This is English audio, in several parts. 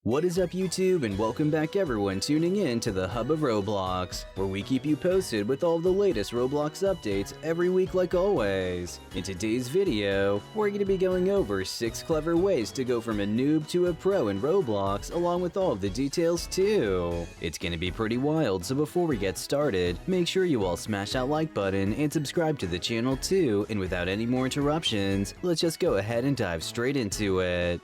What is up YouTube, and welcome back everyone tuning in to the hub of Roblox, where we keep you posted with all the latest Roblox updates every week like always. In today's video, we're going to be going over 6 clever ways to go from a noob to a pro in Roblox, along with all of the details too. It's going to be pretty wild, so before we get started, make sure you all smash that like button and subscribe to the channel too, and without any more interruptions, let's just go ahead and dive straight into it.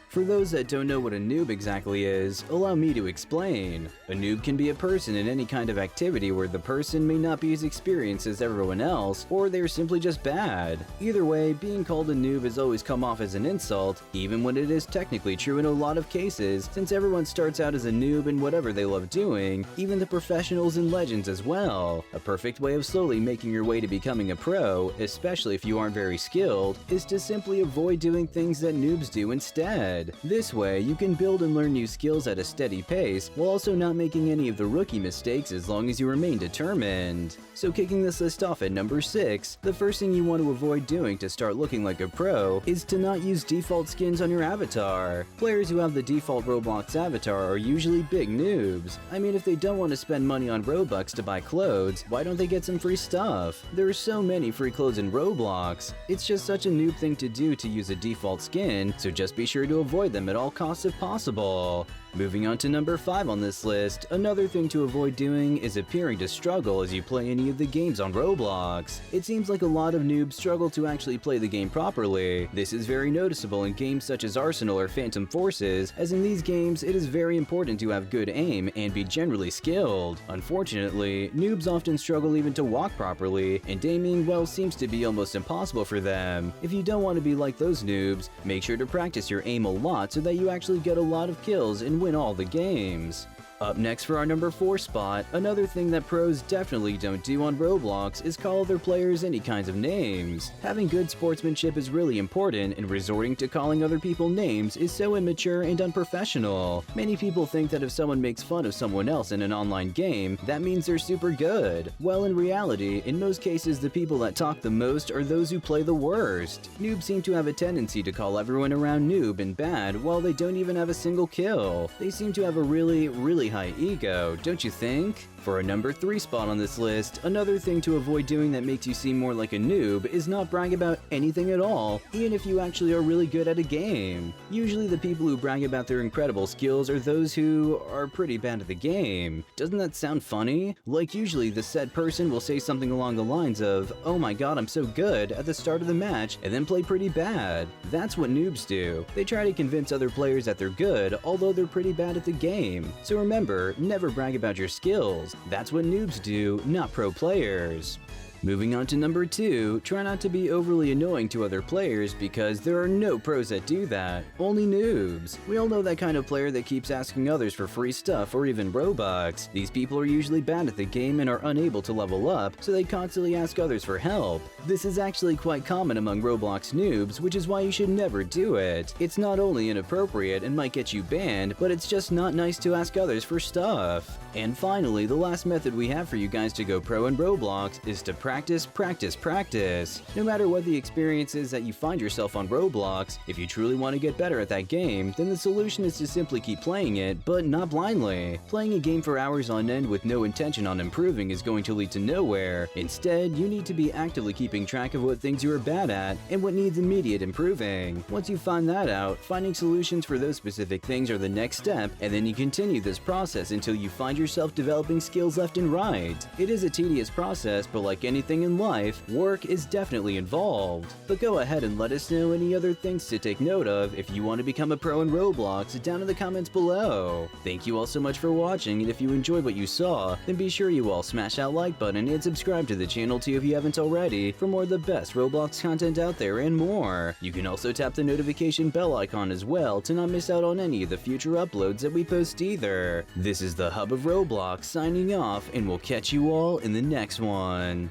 For those that don't know what a noob exactly is, allow me to explain. A noob can be a person in any kind of activity where the person may not be as experienced as everyone else, or they're simply just bad. Either way, being called a noob has always come off as an insult, even when it is technically true in a lot of cases, since everyone starts out as a noob in whatever they love doing, even the professionals and legends as well. A perfect way of slowly making your way to becoming a pro, especially if you aren't very skilled, is to simply avoid doing things that noobs do instead. This way, you can build and learn new skills at a steady pace, while also not making any of the rookie mistakes as long as you remain determined. So kicking this list off at number 6, the first thing you want to avoid doing to start looking like a pro is to not use default skins on your avatar. Players who have the default Roblox avatar are usually big noobs. I mean, if they don't want to spend money on Robux to buy clothes, why don't they get some free stuff? There are so many free clothes in Roblox. It's just such a noob thing to do to use a default skin, so just be sure to avoid them at all costs if possible. Moving on to number 5 on this list, another thing to avoid doing is appearing to struggle as you play any of the games on Roblox. It seems like a lot of noobs struggle to actually play the game properly. This is very noticeable in games such as Arsenal or Phantom Forces, as in these games it is very important to have good aim and be generally skilled. Unfortunately, noobs often struggle even to walk properly, and aiming, well, seems to be almost impossible for them. If you don't want to be like those noobs, make sure to practice your aim a lot so that you actually get a lot of kills and win all the games. Up next for our number 4 spot, another thing that pros definitely don't do on Roblox is call their players any kinds of names. Having good sportsmanship is really important, and resorting to calling other people names is so immature and unprofessional. Many people think that if someone makes fun of someone else in an online game, that means they're super good. Well, in reality, in most cases the people that talk the most are those who play the worst. Noobs seem to have a tendency to call everyone around noob and bad while they don't even have a single kill. They seem to have a really high ego, don't you think? For a number 3 spot on this list, another thing to avoid doing that makes you seem more like a noob is not brag about anything at all, even if you actually are really good at a game. Usually the people who brag about their incredible skills are those who are pretty bad at the game. Doesn't that sound funny? Like usually the said person will say something along the lines of, "Oh my god, I'm so good," at the start of the match and then play pretty bad. That's what noobs do. They try to convince other players that they're good, although they're pretty bad at the game. So remember, never brag about your skills. That's what noobs do, not pro players. Moving on to number 2, try not to be overly annoying to other players because there are no pros that do that, only noobs. We all know that kind of player that keeps asking others for free stuff or even Robux. These people are usually bad at the game and are unable to level up, so they constantly ask others for help. This is actually quite common among Roblox noobs, which is why you should never do it. It's not only inappropriate and might get you banned, but it's just not nice to ask others for stuff. And finally, the last method we have for you guys to go pro in Roblox is to practice, practice, practice. No matter what the experience is that you find yourself on Roblox, if you truly want to get better at that game, then the solution is to simply keep playing it, but not blindly. Playing a game for hours on end with no intention on improving is going to lead to nowhere. Instead, you need to be actively keeping track of what things you are bad at and what needs immediate improving. Once you find that out, finding solutions for those specific things are the next step, and then you continue this process until you find yourself developing skills left and right. It is a tedious process, but like anything in life, work is definitely involved. But go ahead and let us know any other things to take note of if you want to become a pro in Roblox down in the comments below. Thank you all so much for watching, and if you enjoyed what you saw, then be sure you all smash that like button and subscribe to the channel too if you haven't already for more of the best Roblox content out there and more. You can also tap the notification bell icon as well to not miss out on any of the future uploads that we post either. This is the Hub of Roblox signing off, and we'll catch you all in the next one.